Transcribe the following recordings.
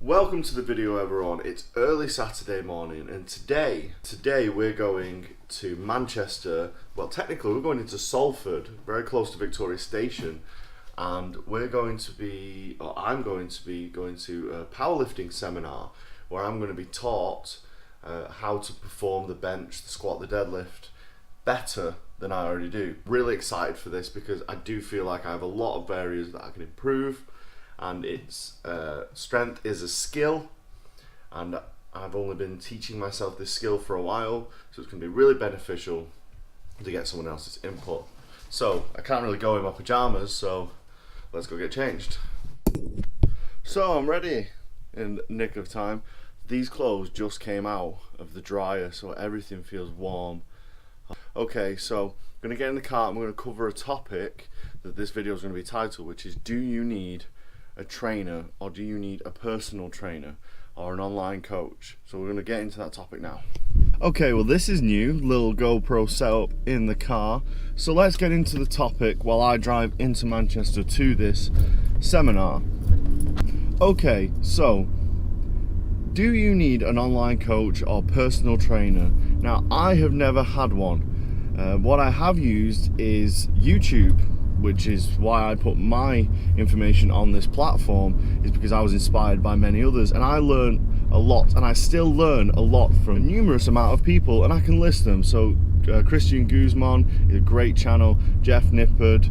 Welcome to the video everyone. It's early Saturday morning and today we're going to Manchester. Well, technically we're going into Salford, very close to Victoria Station, and I'm going to be going to a powerlifting seminar where I'm going to be taught how to perform the bench, the squat, the deadlift better than I already do. Really excited for this because I do feel like I have a lot of areas that I can improve, and it's strength is a skill, and I've only been teaching myself this skill for a while, so it's going to be really beneficial to get someone else's input. So I can't really go in my pajamas, so let's go get changed. So I'm ready in nick of time. These clothes just came out of the dryer, so everything feels warm. Okay, so I'm going to get in the car and we're going to cover a topic that this video is going to be titled, which is: do you need a trainer, or do you need a personal trainer or an online coach? So we're going to get into that topic now. Okay, well, this is new, little GoPro setup in the car. So let's get into the topic while I drive into Manchester to this seminar. Okay, so do you need an online coach or personal trainer? Now, I have never had one. What I have used is YouTube, which is why I put my information on this platform, is because I was inspired by many others, and I learned a lot, and I still learn a lot from a numerous amount of people, and I can list them. So Christian Guzman is a great channel, Jeff Nippard,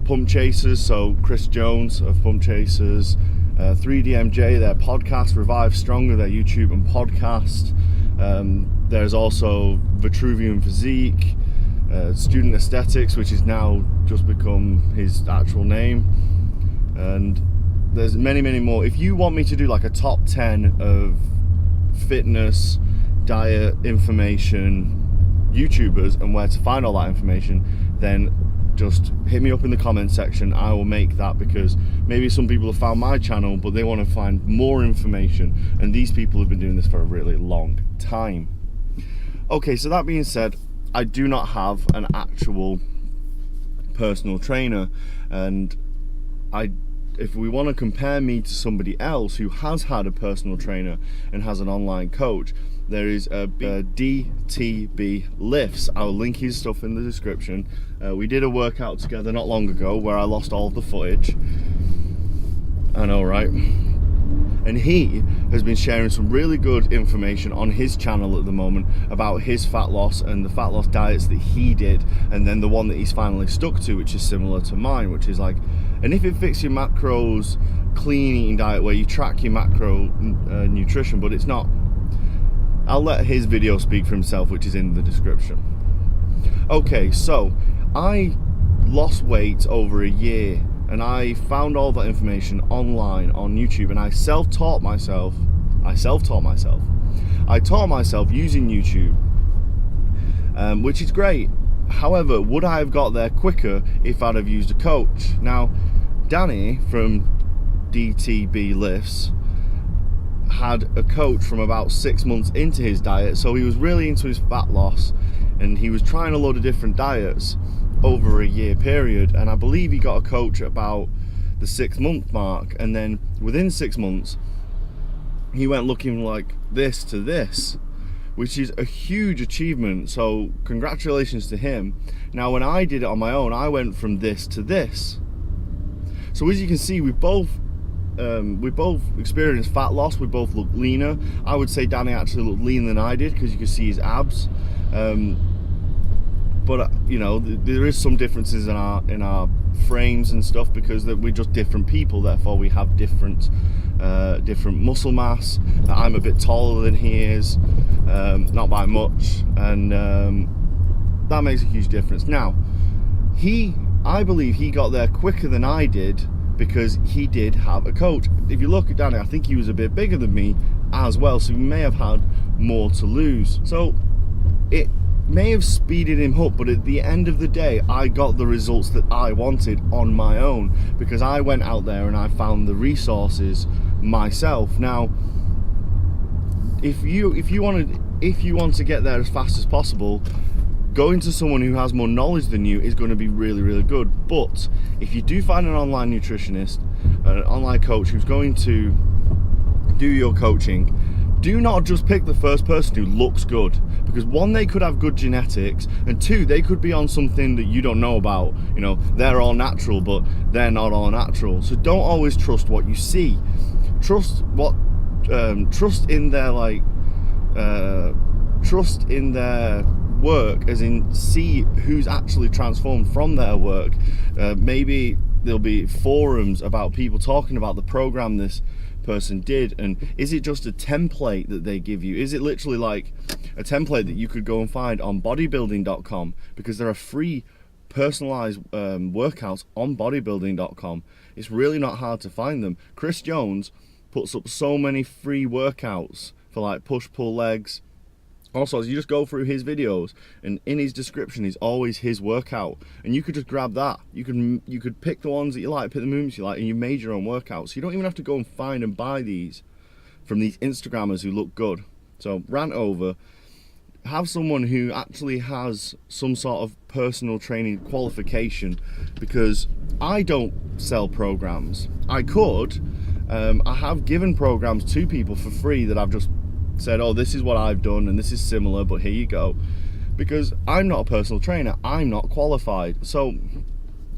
Pump Chasers, so Chris Jones of Pump Chasers, 3DMJ, their podcast, Revive Stronger, their YouTube and podcast. There's also Vitruvian Physique, Student Aesthetics, which is now just become his actual name, and there's many more. If you want me to do like a top 10 of fitness, diet information YouTubers and where to find all that information, then just hit me up in the comment section. I will make that, because maybe some people have found my channel but they want to find more information, and these people have been doing this for a really long time. Okay, so that being said, I do not have an actual personal trainer, and if we want to compare me to somebody else who has had a personal trainer and has an online coach, there is a DTB Lifts. I'll link his stuff in the description. We did a workout together not long ago where I lost all of the footage. I know, right? And he has been sharing some really good information on his channel at the moment about his fat loss and the fat loss diets that he did, and then the one that he's finally stuck to, which is similar to mine, which is like, and if it fits your macros, clean eating diet where you track your macro nutrition, but it's not. I'll let his video speak for himself, which is in the description. Okay, so I lost weight over a year, and I found all that information online on YouTube, and I self-taught myself. I taught myself using YouTube, which is great. However, would I have got there quicker if I'd have used a coach? Now, Danny from DTB Lifts had a coach from about 6 months into his diet, so he was really into his fat loss, and he was trying a load of different diets over a year period, and I believe he got a coach at about the 6 month mark, and then within 6 months he went looking like this to this, which is a huge achievement, so congratulations to him. Now, when I did it on my own, I went from this to this. So as you can see, we both experienced fat loss. We both look leaner. I would say Danny actually looked leaner than I did, because you can see his abs. But you know, there is some differences in our frames and stuff, because we're just different people. Therefore, we have different muscle mass. I'm a bit taller than he is, not by much, and that makes a huge difference. Now, I believe he got there quicker than I did, because he did have a coach. If you look at Danny, I think he was a bit bigger than me as well, so he may have had more to lose. So it may have speeded him up, but at the end of the day, I got the results that I wanted on my own, because I went out there and I found the resources myself. Now, if you want to get there as fast as possible, going to someone who has more knowledge than you is going to be really, really good. But if you do find an online nutritionist an online coach who's going to do your coaching, do not just pick the first person who looks good, because one, they could have good genetics, and two, they could be on something that you don't know about. You know, they're all natural, but they're not all natural. So don't always trust what you see. Trust in their trust in their work, as in see who's actually transformed from their work. Maybe there'll be forums about people talking about the program this person did, and is it just a template that they give you? Is it literally like a template that you could go and find on bodybuilding.com, because there are free personalized workouts on bodybuilding.com. It's really not hard to find them. Chris Jones puts up so many free workouts for like push pull legs. Also, as you just go through his videos, and in his description is always his workout, and you could just grab that. You could pick the ones that you like, pick the movements you like, and you made your own workouts. So you don't even have to go and find and buy these from these Instagrammers who look good. So rant over. Have someone who actually has some sort of personal training qualification, because I don't sell programs. I could. I have given programs to people for free that I've just said, oh, this is what I've done and this is similar, but here you go, because I'm not a personal trainer, I'm not qualified. So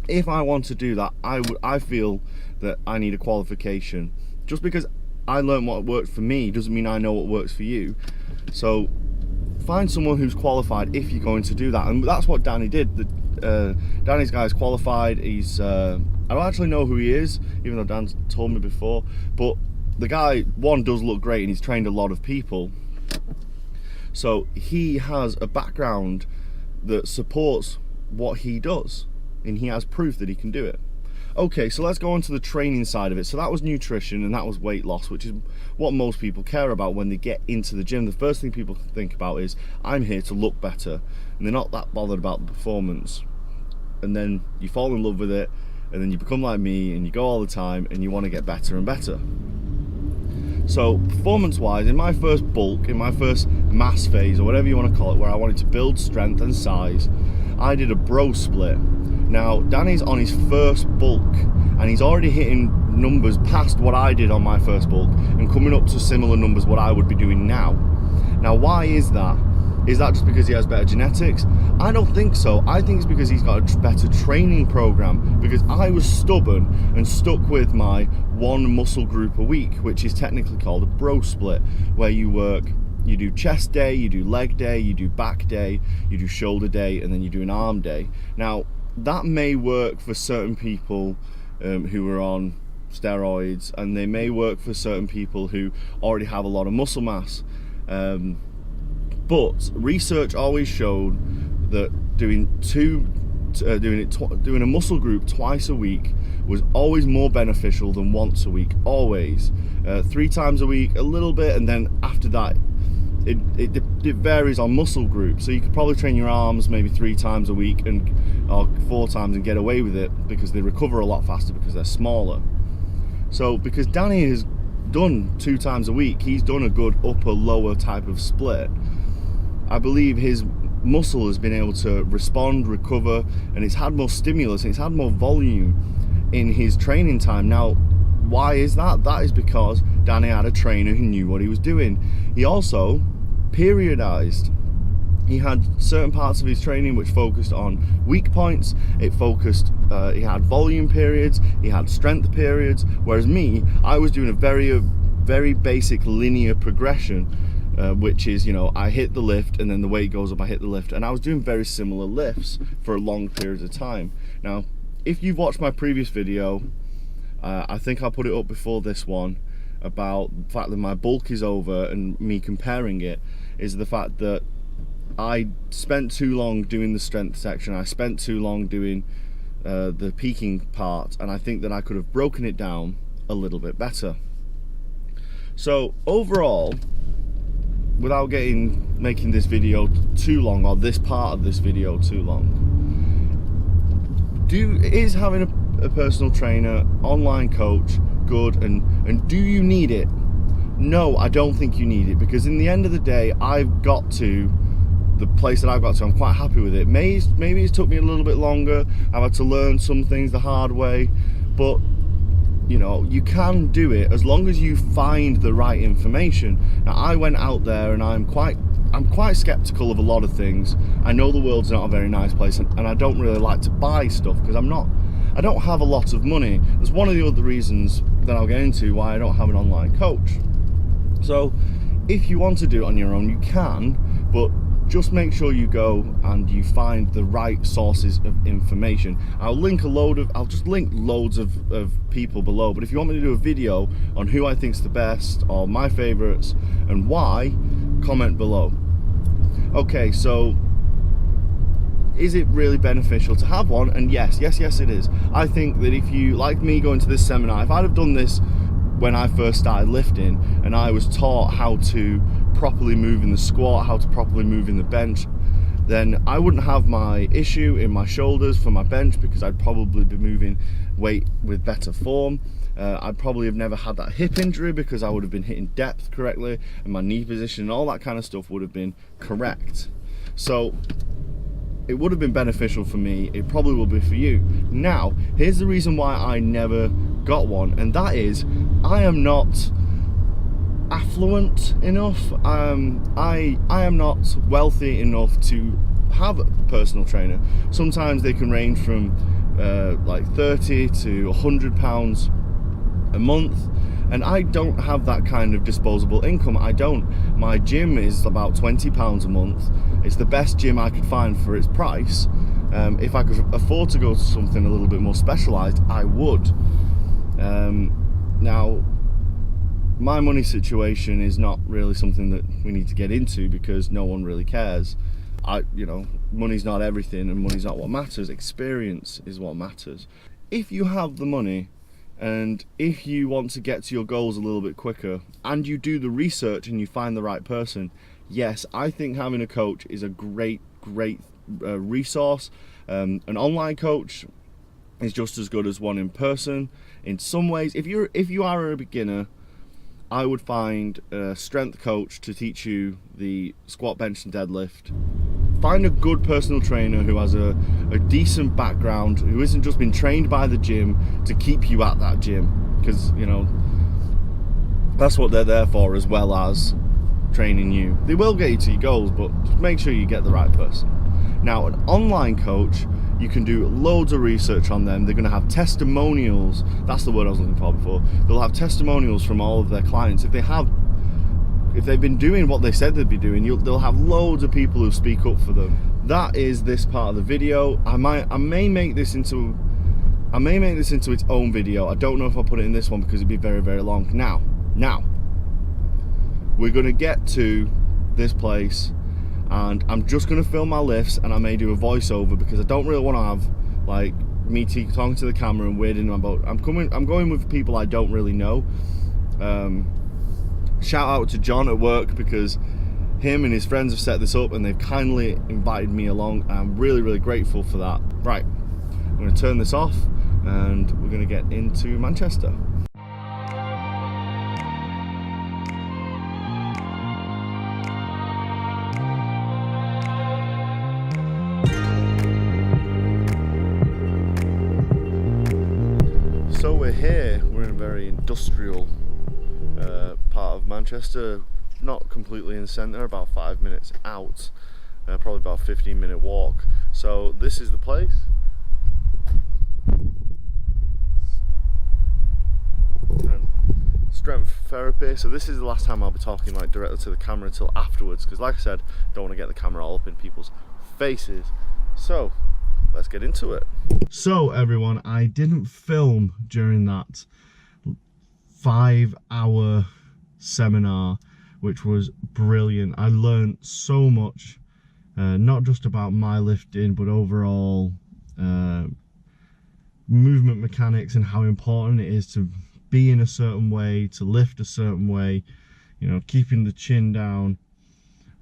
if I want to do that, I feel that I need a qualification. Just because I learned what worked for me doesn't mean I know what works for you. So find someone who's qualified if you're going to do that, and that's what Danny did. Danny's guy's qualified. He's I don't actually know who he is, even though Dan's told me before, but the guy, one, does look great, and he's trained a lot of people. So he has a background that supports what he does, and he has proof that he can do it. Okay, so let's go on to the training side of it. So that was nutrition and that was weight loss, which is what most people care about when they get into the gym. The first thing people think about is, I'm here to look better, and they're not that bothered about the performance. And then you fall in love with it, and then you become like me and you go all the time and you want to get better and better. So performance wise, in my first bulk, in my first mass phase, or whatever you want to call it, where I wanted to build strength and size, I did a bro split. Now Danny's on his first bulk, and he's already hitting numbers past what I did on my first bulk, and coming up to similar numbers what I would be doing now. Now why is that? Is that just because he has better genetics? I don't think so. I think it's because he's got a better training program, because I was stubborn and stuck with my one muscle group a week, which is technically called a bro split, where you do chest day, you do leg day, you do back day, you do shoulder day, and then you do an arm day. Now that may work for certain people who are on steroids, and they may work for certain people who already have a lot of muscle mass. But research always showed that doing a muscle group twice a week was always more beneficial than once a week. Always 3 times a week, a little bit, and then after that, it varies on muscle group. So you could probably train your arms maybe 3 times a week or 4 times and get away with it, because they recover a lot faster because they're smaller. So because Danny has done 2 times a week, he's done a good upper lower type of split. I believe his muscle has been able to respond, recover, and it's had more stimulus, and it's had more volume in his training time. Now, why is that? That is because Danny had a trainer who knew what he was doing. He also periodized. He had certain parts of his training which focused on weak points. It focused, he had volume periods, he had strength periods, whereas me, I was doing a very basic linear progression, which is, you know, I hit the lift and then the weight goes up, I hit the lift, and I was doing very similar lifts for long periods of time. Now, if you've watched my previous video, I think I put it up before this one, about the fact that my bulk is over, and me comparing it is the fact that I spent too long doing the strength section, I spent too long doing the peaking part, and I think that I could have broken it down a little bit better. So overall, without making this video too long, or this part of this video too long, is having a personal trainer, online coach good, and do you need it? No, I don't think you need it, because in the end of the day, I've got to the place that I've got to, I'm quite happy with it. Maybe it's took me a little bit longer, I've had to learn some things the hard way, but you know, you can do it as long as you find the right information. Now, I went out there and I'm quite skeptical of a lot of things. I know the world's not a very nice place, and I don't really like to buy stuff because I don't have a lot of money. That's one of the other reasons that I'll get into why I don't have an online coach. So if you want to do it on your own, you can, but just make sure you go and you find the right sources of information. I'll just link loads of people below, but if you want me to do a video on who I think's the best or my favorites and why, comment below. Okay, so is it really beneficial to have one? And yes it is. I think that if you, like me, going to this seminar, if I'd have done this when I first started lifting and I was taught how to properly move in the squat, how to properly move in the bench, then I wouldn't have my issue in my shoulders for my bench, because I'd probably be moving weight with better form. I'd probably have never had that hip injury because I would have been hitting depth correctly, and my knee position and all that kind of stuff would have been correct. So it would have been beneficial for me. It probably will be for you. Now, here's the reason why I never got one, and that is I am not affluent enough. I am not wealthy enough to have a personal trainer. Sometimes they can range from like 30 to £100 a month, and I don't have that kind of disposable income. I don't. My gym is about £20 a month. It's the best gym I could find for its price. If I could afford to go to something a little bit more specialized, I would. Now, my money situation is not really something that we need to get into because no one really cares. You know, money's not everything, and money's not what matters. Experience is what matters. If you have the money, and if you want to get to your goals a little bit quicker, and you do the research and you find the right person, yes, I think having a coach is a great resource. An online coach is just as good as one in person. In some ways, if you are a beginner, I would find a strength coach to teach you the squat, bench and deadlift. Find a good personal trainer who has a decent background, who isn't just been trained by the gym to keep you at that gym, because, you know, that's what they're there for, as well as training you. They will get you to your goals, but just make sure you get the right person. Now, an online coach, you can do loads of research on them. They're going to have testimonials. That's the word I was looking for before. They'll have testimonials from all of their clients. If they've been doing what they said they'd be doing, they'll have loads of people who speak up for them. That is this part of the video. I may make this into its own video. I don't know if I'll put it in this one because it'd be very, very long. Now, we're going to get to this place, and I'm just going to film my lifts, and I may do a voiceover because I don't really want to have like me talking to the camera and weirding them about. I'm going with people I don't really know. Shout out to John at work, because him and his friends have set this up and they've kindly invited me along. I'm really, really grateful for that. Right, I'm going to turn this off and we're going to get into Manchester. So we're here, we're in a very industrial part of Manchester, not completely in the centre, about 5 minutes out, probably about a 15-minute walk. So this is the place. And strength therapy. So this is the last time I'll be talking like directly to the camera until afterwards, because like I said, don't want to get the camera all up in people's faces. So let's get into it. So everyone, I didn't film during that 5-hour seminar, which was brilliant. I learned so much, not just about my lifting, but overall movement mechanics and how important it is to be in a certain way, to lift a certain way, you know, keeping the chin down.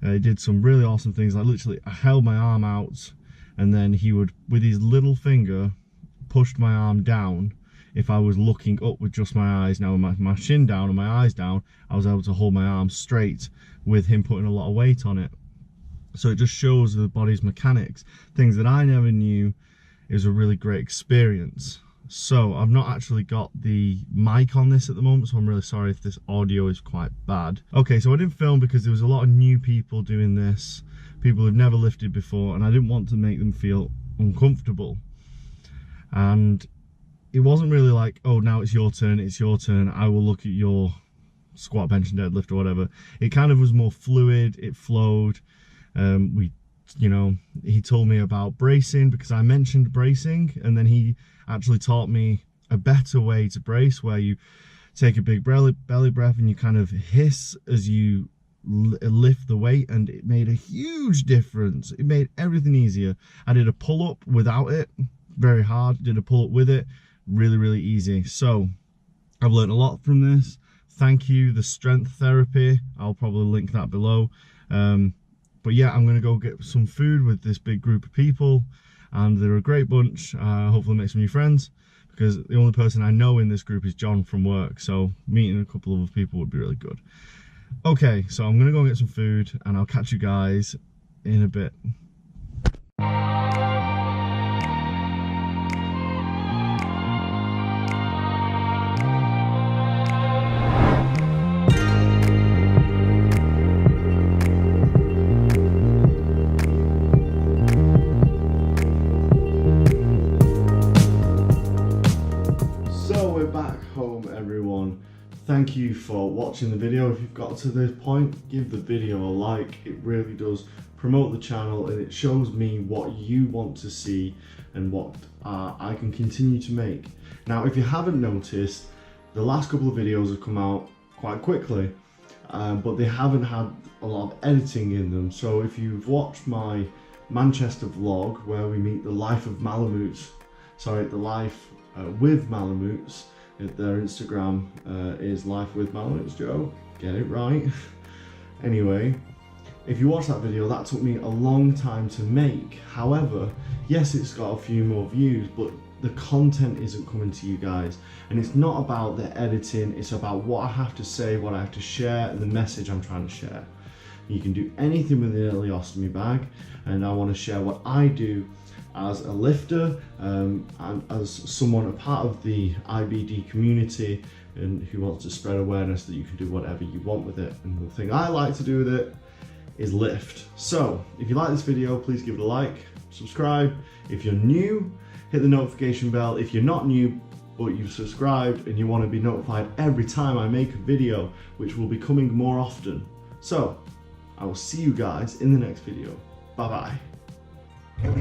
He did some really awesome things. Like literally, I held my arm out, and then he would, with his little finger, pushed my arm down. If I was looking up with just my eyes, now with my chin down and my eyes down, I was able to hold my arm straight with him putting a lot of weight on it. So it just shows the body's mechanics, things that I never knew. It was a really great experience. So I've not actually got the mic on this at the moment, so I'm really sorry if this audio is quite bad. Okay, so I didn't film because there was a lot of new people doing this, people who've never lifted before, and I didn't want to make them feel uncomfortable. And it wasn't really like, oh, now it's your turn, I will look at your squat, bench and deadlift or whatever. It kind of was more fluid, it flowed. He told me about bracing because I mentioned bracing, and then he actually taught me a better way to brace, where you take a big belly breath and you kind of hiss as you lift the weight, and it made a huge difference. It made everything easier. I did a pull-up without it, very hard. Did a pull-up with it, really easy. So I've learned a lot from this. Thank you, the strength therapy, I'll probably link that below. But yeah, I'm gonna go get some food with this big group of people, and they're a great bunch. Hopefully make some new friends, because the only person I know in this group is John from work, so meeting a couple of other people would be really good. Okay, so I'm gonna go get some food and I'll catch you guys in a bit. Thank you for watching the video. If you've got to this point, give the video a like. It really does promote the channel, and it shows me what you want to see and what I can continue to make. Now, if you haven't noticed, the last couple of videos have come out quite quickly, but they haven't had a lot of editing in them. So if you've watched my Manchester vlog where we meet the life of Malamutes, the life with Malamutes, their Instagram is Life with Malamutes Joe, get it right. Anyway, if you watch that video, that took me a long time to make. However, yes, it's got a few more views, but the content isn't coming to you guys. And it's not about the editing, it's about what I have to say, what I have to share, and the message I'm trying to share. You can do anything with an ileostomy bag, and I want to share what I do as a lifter, and as someone a part of the IBD community, and who wants to spread awareness that you can do whatever you want with it. And the thing I like to do with it is lift. So if you like this video, please give it a like, subscribe. If you're new, hit the notification bell. If you're not new but you've subscribed and you want to be notified every time I make a video, which will be coming more often. So I will see you guys in the next video. Bye bye.